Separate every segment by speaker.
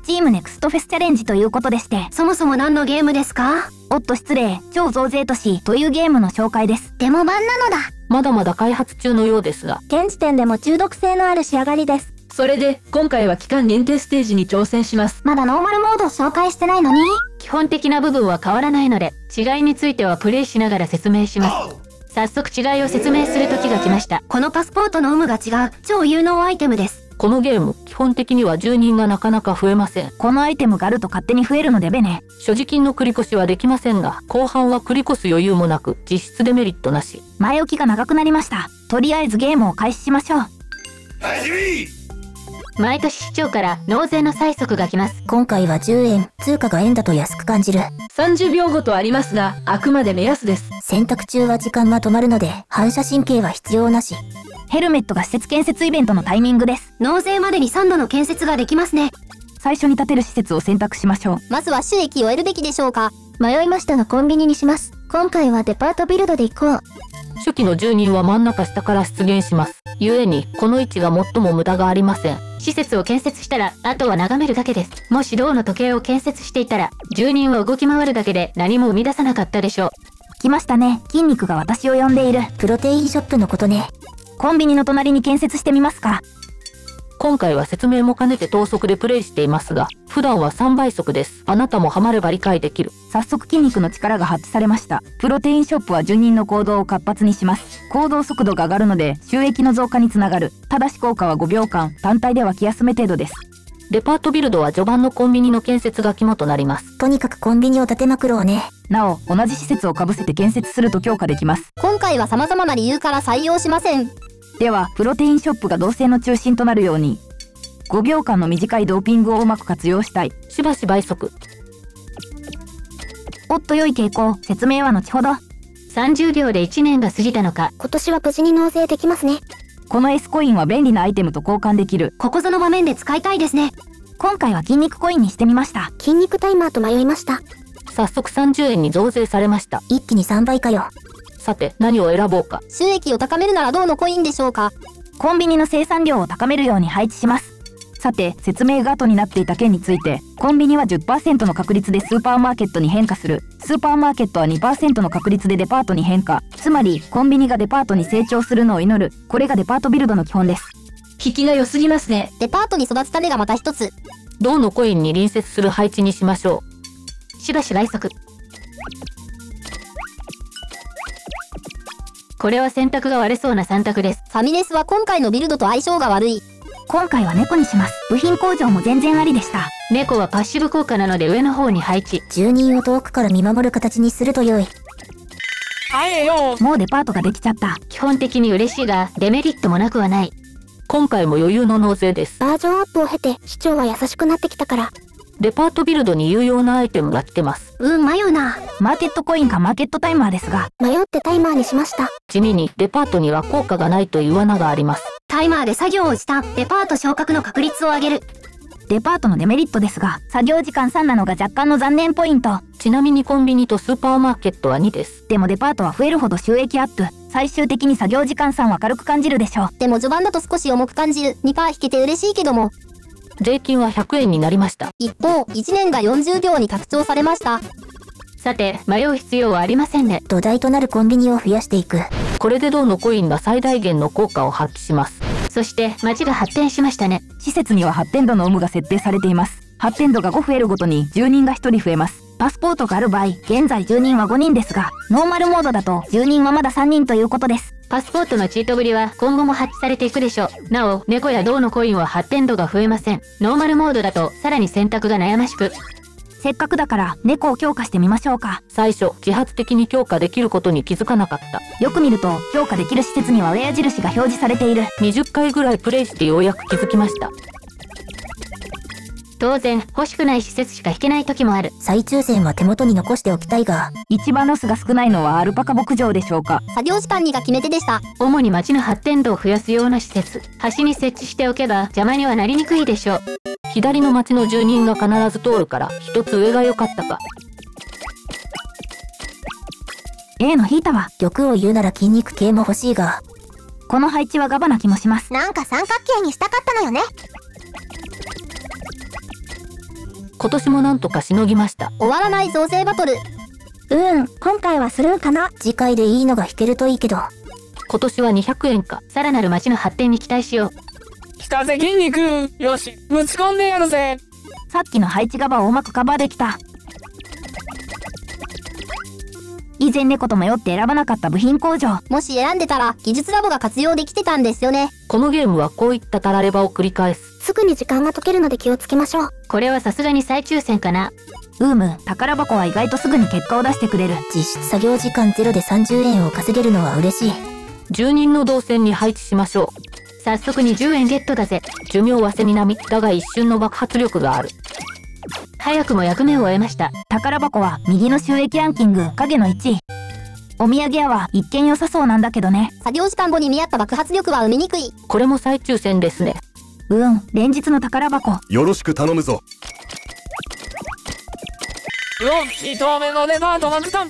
Speaker 1: チームネクストフェスチャレンジということでして、
Speaker 2: そもそも何のゲームですか？
Speaker 1: おっと失礼、超増税都市というゲームの紹介です。
Speaker 2: デモ版なのだ。
Speaker 3: まだまだ開発中のようですが、
Speaker 4: 現時点でも中毒性のある仕上がりです。
Speaker 5: それで、今回は期間限定ステージに挑戦します。
Speaker 2: まだノーマルモード紹介してないのに。
Speaker 6: 基本的な部分は変わらないので、違いについてはプレイしながら説明します。早速違いを説明する時が来ました。
Speaker 2: このパスポートの有無が違う超有能アイテムです。
Speaker 3: このゲーム、基本的には住人がなかなか増えません。
Speaker 1: このアイテムがあると勝手に増えるのでべね。
Speaker 3: 所持金の繰り越しはできませんが、後半は繰り越す余裕もなく、実質デメリットなし。
Speaker 1: 前置きが長くなりました。とりあえずゲームを開始しましょう。
Speaker 6: 毎年市長から納税の催促が来ます。
Speaker 4: 今回は10円、通貨が円だと安く感じる。
Speaker 5: 30秒ごとありますが、あくまで目安です。
Speaker 4: 選択中は時間が止まるので、反射神経は必要なし。
Speaker 1: ヘルメットが施設建設イベントのタイミングです。
Speaker 2: 納税までに3度の建設ができますね。
Speaker 1: 最初に建てる施設を選択しましょう。
Speaker 2: まずは収益を得るべきでしょうか。
Speaker 4: 迷いましたがコンビニにします。今回はデパートビルドで行こう。
Speaker 3: 初期の住人は真ん中下から出現します。故に、この位置が最も無駄がありません。
Speaker 6: 施設を建設したら、あとは眺めるだけです。もし銅の時計を建設していたら、住人は動き回るだけで何も生み出さなかったでしょう。
Speaker 1: 来ましたね。筋肉が私を呼んでいる。
Speaker 4: プロテインショップのことね。
Speaker 1: コンビニの隣に建設してみますか。
Speaker 3: 今回は説明も兼ねて等速でプレイしていますが、普段は3倍速です。あなたもハマれば理解できる。
Speaker 1: 早速筋肉の力が発揮されました。プロテインショップは住人の行動を活発にします。行動速度が上がるので収益の増加につながる。ただし効果は5秒間、単体では気休め程度です。
Speaker 3: デパートビルドは序盤のコンビニの建設が肝となります。
Speaker 4: とにかくコンビニを建てまくろうね。
Speaker 1: なお、同じ施設を被せて建設すると強化できます。
Speaker 2: 今回は様々な理由から採用しません。
Speaker 1: では、プロテインショップが動線の中心となるように、5秒間の短いドーピングをうまく活用したい。
Speaker 3: しばし倍速。
Speaker 1: おっと良い傾向。説明は後ほど。
Speaker 6: 30秒で1年が過ぎたのか。
Speaker 4: 今年は無事に納税できますね。
Speaker 1: この S コインは便利なアイテムと交換できる。
Speaker 2: ここぞの場面で使いたいですね。
Speaker 1: 今回は筋肉コインにしてみました。
Speaker 4: 筋肉タイマーと迷いました。
Speaker 3: 早速30円に増税されました。
Speaker 4: 一気に3倍かよ。
Speaker 3: さて、何を選ぼうか。
Speaker 2: 収益を高めるなら銅のコインでしょうか。
Speaker 1: コンビニの生産量を高めるように配置します。さて、説明が後になっていた件について、コンビニは 10% の確率でスーパーマーケットに変化する。スーパーマーケットは 2% の確率でデパートに変化。つまり、コンビニがデパートに成長するのを祈る。これがデパートビルドの基本です。
Speaker 5: 引きが良すぎますね。
Speaker 2: デパートに育つ種がまた一つ。
Speaker 3: 銅のコインに隣接する配置にしましょ
Speaker 6: う。しばし倍速。これは選択が割れそうな3択です。
Speaker 2: ファミレスは今回のビルドと相性が悪い。
Speaker 1: 今回は猫にします。部品工場も全然ありでした。
Speaker 6: 猫はパッシブ効果なので上の方に配置。
Speaker 4: 住人を遠くから見守る形にすると良い。
Speaker 1: もうデパートができちゃった。
Speaker 6: 基本的に嬉しいが、デメリットもなくはない。
Speaker 3: 今回も余裕の納税です。
Speaker 4: バージョンアップを経て、市長は優しくなってきたから。
Speaker 3: デパートビルドに有用なアイテムが来てます。
Speaker 2: 迷うな。
Speaker 1: マーケットコインかマーケットタイマーですが。
Speaker 4: 迷ってタイマーにしました。
Speaker 3: 地味にデパートには効果がないという罠があります。
Speaker 2: タイマーで作業をしたデパート昇格の確率を上げる。
Speaker 1: デパートのデメリットですが、作業時間3なのが若干の残念ポイント。
Speaker 3: ちなみにコンビニとスーパーマーケットは2です。
Speaker 1: でもデパートは増えるほど収益アップ。最終的に作業時間3は軽く感じるでしょう。
Speaker 2: でも序盤だと少し重く感じる。2%引けて嬉しいけども。
Speaker 3: 税金は100円になりました。
Speaker 2: 一方、1年が40秒に拡張されました。
Speaker 6: さて、迷う必要はありませんね。
Speaker 4: 土台となるコンビニを増やしていく。
Speaker 3: これで銅のコインが最大限の効果を発揮します。
Speaker 6: そして街が発展しましたね。
Speaker 1: 施設には発展度の有無が設定されています。発展度が5増えるごとに住人が1人増えます。パスポートがある場合、現在住人は5人ですが、ノーマルモードだと住人はまだ3人ということです。
Speaker 6: パスポートのチートぶりは今後も発揮されていくでしょう。なお、猫や銅のコインは発展度が増えません。ノーマルモードだとさらに選択が悩ましく。
Speaker 1: せっかくだから猫を強化してみましょうか。
Speaker 3: 最初、自発的に強化できることに気づかなかった。
Speaker 1: よく見ると、強化できる施設にはウェア印が表示されている。
Speaker 3: 20回ぐらいプレイしてようやく気づきました。
Speaker 6: 当然、欲しくない施設しか引けない時もある。
Speaker 4: 再抽選は手元に残しておきたいが。
Speaker 1: 一番ロスが少ないのはアルパカ牧場でしょうか。
Speaker 2: 作業時間2が決め手でした。
Speaker 6: 主に街の発展度を増やすような施設。端に設置しておけば邪魔にはなりにくいでしょう。
Speaker 3: 左の街の住人が必ず通るから、一つ上が良かったか。
Speaker 1: A の引いたわ。
Speaker 4: 欲を言うなら筋肉系も欲しいが。
Speaker 1: この配置はガバな気もします。
Speaker 2: なんか三角形にしたかったのよね。
Speaker 3: 今年もなんとかしのぎました。
Speaker 2: 終わらない造成バトル。
Speaker 4: 今回はスルーかな。次回でいいのが引けるといいけど。
Speaker 3: 今年は200円か。
Speaker 6: さらなる街の発展に期待しよう。
Speaker 7: 聞かせ筋肉。よし、ぶち込んでやるぜ。
Speaker 1: さっきの配置側をうまくカバーできた。以前猫と迷って選ばなかった部品工場。
Speaker 2: もし選んでたら技術ラボが活用できてたんですよね。
Speaker 3: このゲームはこういったタラレバを繰り返す。
Speaker 4: すぐに時間が解けるので気をつけましょう。
Speaker 6: これはさすがに再抽選かな。
Speaker 1: 宝箱は意外とすぐに結果を出してくれる。
Speaker 4: 実質作業時間0で30円を稼げるのは嬉しい。
Speaker 3: 住人の動線に配置しましょう。
Speaker 6: 早速20円ゲットだぜ。
Speaker 3: 寿命は背に並み、だが一瞬の爆発力がある。
Speaker 6: 早くも役目を終えました。
Speaker 1: 宝箱は右の収益ランキング影の1位。お土産屋は一見良さそうなんだけどね。
Speaker 2: 作業時間後に見合った爆発力は生みにくい。
Speaker 3: これも再抽選ですね。
Speaker 1: 連日の宝箱。
Speaker 8: よろしく頼むぞ。
Speaker 7: 1投目のデパート爆誕。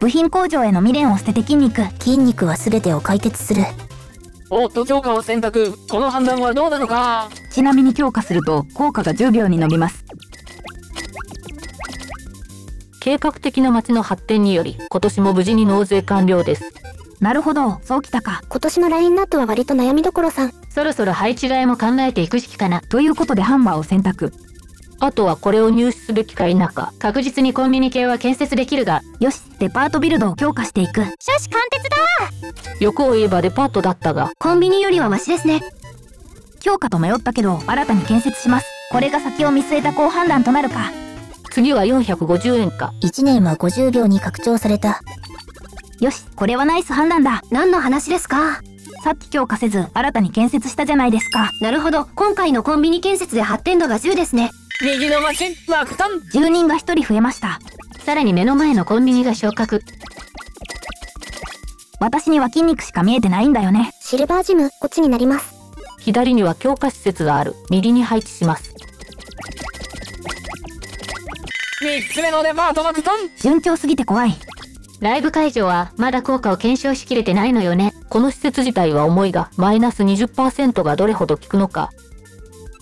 Speaker 1: 部品工場への未練を捨てて筋肉。
Speaker 4: 筋肉は全てを解決する。
Speaker 7: 強化を選択。この判断はどうなのか。
Speaker 1: ちなみに強化すると効果が10秒に伸びます。
Speaker 3: 計画的な街の発展により今年も無事に納税完了です。
Speaker 1: なるほど、そうきたか。
Speaker 4: 今年のラインナップは割と悩みどころさん。
Speaker 6: そろそろ配置替えも考えていく時期かな。
Speaker 1: ということでハンマーを選択。
Speaker 3: あとはこれを入手すべきか否か。
Speaker 6: 確実にコンビニ系は建設できるが。
Speaker 1: よし、デパートビルドを強化していく。
Speaker 2: しゃし貫徹だ。
Speaker 3: 欲を言えばデパートだったが、
Speaker 2: コンビニよりはマシですね。
Speaker 1: 強化と迷ったけど新たに建設します。これが先を見据えた好判断となるか。
Speaker 3: 次は450円か。
Speaker 4: 1年は50秒に拡張された。
Speaker 1: よし、これはナイス判断だ。
Speaker 2: 何の話ですか。
Speaker 1: さっき強化せず新たに建設したじゃないですか。
Speaker 2: なるほど、今回のコンビニ建設で発展度が10ですね。
Speaker 7: 右の街爆誕。
Speaker 1: 住人が1人増えました。
Speaker 6: さらに目の前のコンビニが昇格。
Speaker 1: 私には筋肉しか見えてないんだよね。
Speaker 4: シルバージム、こっちになります。
Speaker 3: 左には強化施設がある。右に配置します。
Speaker 7: 3つ目のデパート爆誕。
Speaker 1: 順調すぎて怖い。
Speaker 6: ライブ会場はまだ効果を検証しきれてないのよね。
Speaker 3: この施設自体は重いが、マイナス 20% がどれほど効くのか。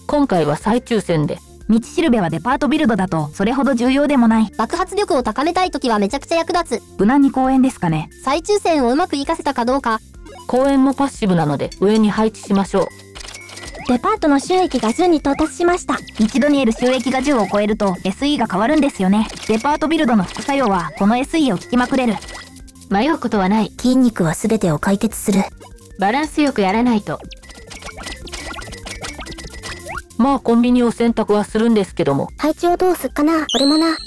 Speaker 3: 今回は再抽選で。
Speaker 1: 道しるべはデパートビルドだとそれほど重要でもない。
Speaker 2: 爆発力を高めたい時はめちゃくちゃ役立つ。
Speaker 1: 無難に公園ですかね。
Speaker 2: 再抽選をうまく活かせたかどうか。
Speaker 3: 公園もパッシブなので上に配置しましょう。
Speaker 4: デパートの収益が10に到達しました。
Speaker 1: 一度に得る収益が10を超えると SE が変わるんですよね。デパートビルドの副作用はこの SE を効きまくれる。
Speaker 6: 迷うことはない。
Speaker 4: 筋肉は全てを解決する。
Speaker 6: バランスよくやらないと。
Speaker 3: まあコンビニを選択はするんですけども。
Speaker 4: 配置をどうすっかな。俺もな。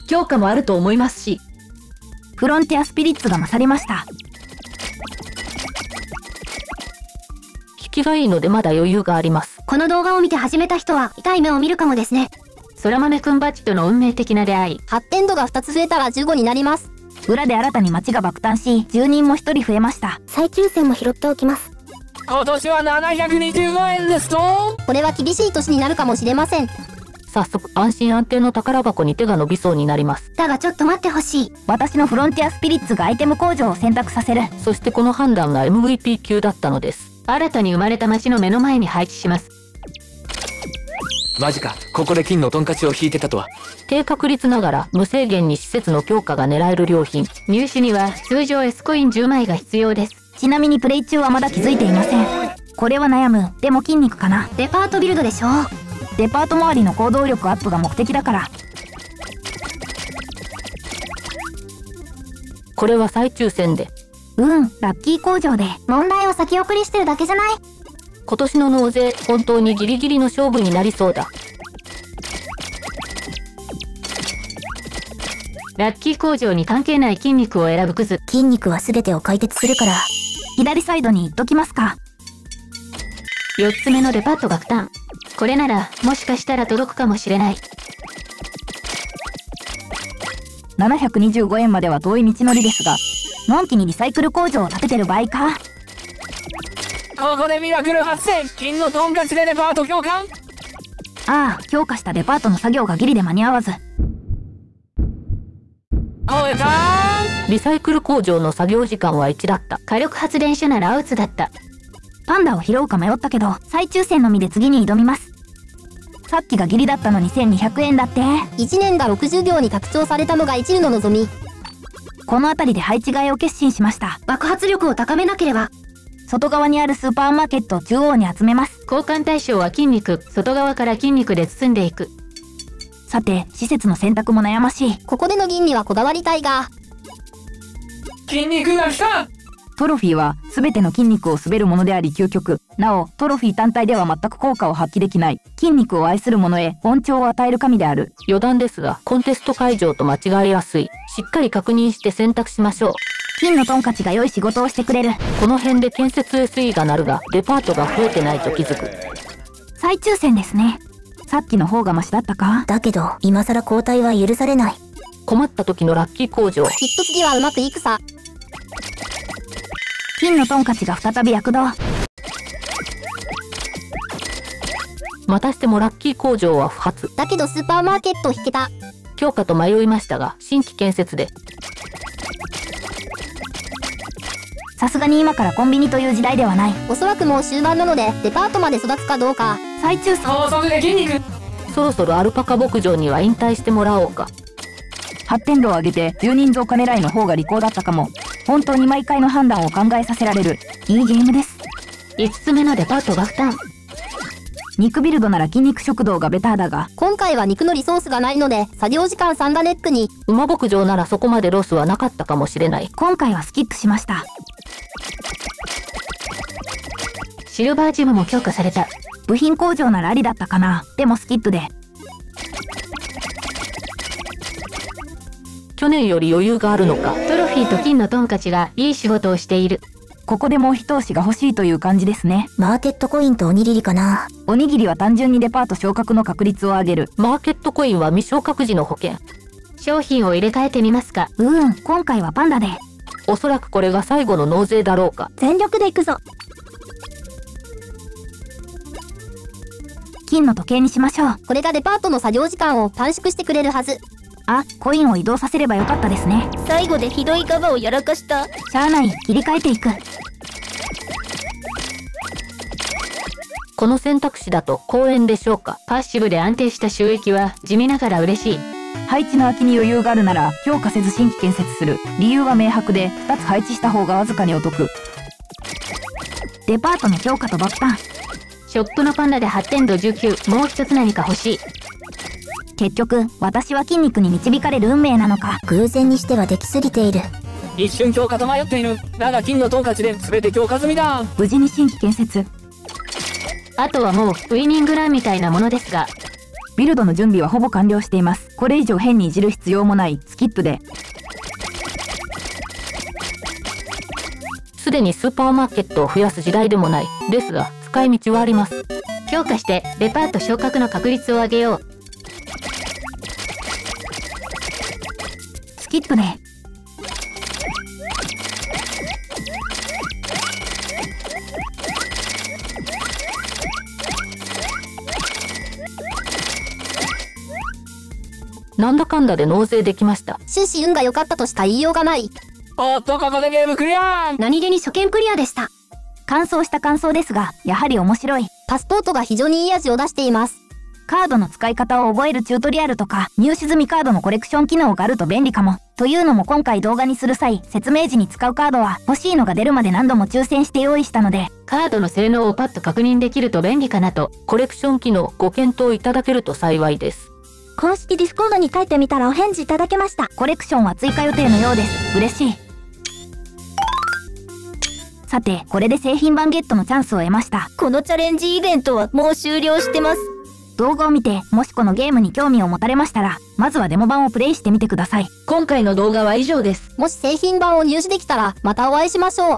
Speaker 5: 強化もあると思いますし。
Speaker 1: フロンティアスピリッツが勝りました。
Speaker 3: 引きがいいのでまだ余裕があります。
Speaker 2: この動画を見て始めた人は痛い目を見るかもですね。
Speaker 6: 空豆くんバッジとの運命的な出会い。
Speaker 2: 発展度が2つ増えたら15になります。
Speaker 1: 裏で新たに街が爆誕し、住人も1人増えました。
Speaker 4: 再抽選も拾っておきます。
Speaker 7: 今年は725円ですと。
Speaker 2: これは厳しい年になるかもしれません。
Speaker 3: 早速安心安定の宝箱に手が伸びそうになります。
Speaker 2: だがちょっと待ってほしい。
Speaker 1: 私のフロンティアスピリッツがアイテム工場を選択させる。
Speaker 3: そしてこの判断が MVP 級だったのです。
Speaker 6: 新たに生まれた街の目の前に配置します。
Speaker 9: マジか、ここで金のトンカチを引いてたとは。
Speaker 3: 低確率ながら無制限に施設の強化が狙える良品。
Speaker 6: 入手には通常 S コイン10枚が必要です。
Speaker 1: ちなみにプレイ中はまだ気づいていません。これは悩む。でも筋肉かな。
Speaker 2: デパートビルドでしょ。
Speaker 1: デパート周りの行動力アップが目的だから。
Speaker 3: これは再抽選で。
Speaker 1: ラッキー工場で。
Speaker 2: 問題を先送りしてるだけじゃない。
Speaker 3: 今年の納税、本当にギリギリの勝負になりそうだ。
Speaker 6: ラッキー工場に関係ない筋肉を選ぶクズ。
Speaker 4: 筋肉は全てを解決するから。
Speaker 1: 左サイドに行っときますか。
Speaker 6: 4つ目のデパートが負担。これならもしかしたら届くかもしれない。
Speaker 1: 725円までは遠い道のりですが、のんきにリサイクル工場を建ててる場合か。
Speaker 7: ここでミラクル発生。金のトンカチでデパート強化。
Speaker 1: ああ、強化したデパートの作業がギリで間に合わず。
Speaker 7: 終えたー。
Speaker 3: リサイクル工場の作業時間は1だった。
Speaker 6: 火力発電所ならアウツだった。
Speaker 1: パンダを拾うか迷ったけど、再抽選のみで次に挑みます。さっきがギリだったのに1200円だって。
Speaker 2: 1年が60秒に拡張されたのが一縷の望み。
Speaker 1: この辺りで配置換えを決心しました。
Speaker 2: 爆発力を高めなければ。
Speaker 1: 外側にあるスーパーマーケットを中央に集めます。
Speaker 6: 交換対象は筋肉、外側から筋肉で包んでいく。
Speaker 1: さて、施設の選択も悩ましい。
Speaker 2: ここでの銀にはこだわりたいが。
Speaker 7: 筋肉が来た。
Speaker 1: トロフィーは全ての筋肉を滑るものであり究極。なお、トロフィー単体では全く効果を発揮できない。筋肉を愛する者へ恩寵を与える神である。
Speaker 3: 余談ですが、コンテスト会場と間違えやすい。しっかり確認して選択しましょう。
Speaker 1: 金のトンカチが良い仕事をしてくれる。
Speaker 3: この辺で建設 SE が鳴るが、デパートが増えてないと気づく。
Speaker 1: 再抽選ですね。さっきの方がマシだったか？
Speaker 4: だけど、今更交代は許されない。
Speaker 3: 困った時のラッキー工場。
Speaker 2: きっと次はうまくいくさ。
Speaker 1: 金のトンカチが再び躍動。
Speaker 3: またしてもラッキー工場は不発。
Speaker 2: だけどスーパーマーケット引けた。
Speaker 3: 強化と迷いましたが、新規建設で。
Speaker 1: さすがに今からコンビニという時代ではない。
Speaker 2: おそらくもう終盤なので、デパートまで育つかどうか。
Speaker 1: 再抽選。
Speaker 7: 高速で筋肉。
Speaker 3: そろそろアルパカ牧場には引退してもらおうか。
Speaker 1: 発展度を上げて住人増加狙いの方が利口だったかも。本当に毎回の判断を考えさせられる。いいゲームです。
Speaker 6: 5つ目のデパートが負担。
Speaker 1: 肉ビルドなら筋肉食堂がベターだが、
Speaker 2: 今回は肉のリソースがないので、作業時間3打ネックに。
Speaker 3: 馬牧場ならそこまでロスはなかったかもしれない。
Speaker 1: 今回はスキップしました。
Speaker 6: シルバージムも強化された。
Speaker 1: 部品工場ならありだったかな。でもスキップで。
Speaker 3: 去年より余裕があるのか。
Speaker 6: トロフィーと金のトンカチがいい仕事をしている。
Speaker 1: ここでもう一押しが欲しいという感じですね。
Speaker 4: マーケットコインとおにぎりかな。
Speaker 1: おにぎりは単純にデパート昇格の確率を上げる。
Speaker 3: マーケットコインは未昇格時の保険。
Speaker 6: 商品を入れ替えてみますか。
Speaker 1: 今回はパンダで。
Speaker 3: おそらくこれが最後の納税だろうか。
Speaker 4: 全力で行くぞ。
Speaker 1: 金の時計にしましょう。
Speaker 2: これがデパートの作業時間を短縮してくれるはず。
Speaker 1: あ、コインを移動させればよかったですね。
Speaker 4: 最後でひどいガバをやらかした。
Speaker 1: しゃあない、切り替えていく。
Speaker 3: この選択肢だと公園でしょうか。
Speaker 6: パッシブで安定した収益は地味ながら嬉しい。
Speaker 1: 配置の空きに余裕があるなら強化せず新規建設する。理由は明白で2つ配置した方がわずかにお得。デパートの強化と爆誕。
Speaker 6: ショップのパンダで発展度19。もう一つ何か欲しい。
Speaker 1: 結局私は筋肉に導かれる運命なのか。
Speaker 4: 偶然にしてはできすぎている。
Speaker 7: 一瞬強化と迷っている。だが金のトンカチで全て強化済みだ。
Speaker 1: 無事に新規建設。
Speaker 6: あとはもうウイニングランみたいなものですが、
Speaker 1: ビルドの準備はほぼ完了しています。これ以上変にいじる必要もない。スキップで。
Speaker 3: すでにスーパーマーケットを増やす時代でもない。ですが、使い道はあります。
Speaker 6: 強化してデパート昇格の確率を上げよう。
Speaker 1: スキップで。
Speaker 3: なんだかんだで納税できました。
Speaker 2: 終始運が良かったとしか言いようがない。
Speaker 7: おっと、ここでゲームクリア。
Speaker 2: 何気に初見クリアでした。
Speaker 1: 完走した感想ですが、やはり面白い。
Speaker 2: パスポートが非常にいい味を出しています。
Speaker 1: カードの使い方を覚えるチュートリアルとか、入手済みカードのコレクション機能があると便利かも。というのも今回動画にする際、説明時に使うカードは欲しいのが出るまで何度も抽選して用意したので、
Speaker 6: カードの性能をパッと確認できると便利かなと。
Speaker 3: コレクション機能ご検討いただけると幸いです。
Speaker 4: 公式ディスコードに書いてみたらお返事いただけました。
Speaker 1: コレクションは追加予定のようです。嬉しい。さて、これで製品版ゲットのチャンスを得ました。
Speaker 4: このチャレンジイベントはもう終了してます。
Speaker 1: 動画を見て、もしこのゲームに興味を持たれましたら、まずはデモ版をプレイしてみてください。
Speaker 5: 今回の動画は以上です。
Speaker 2: もし製品版を入手できたら、またお会いしましょう。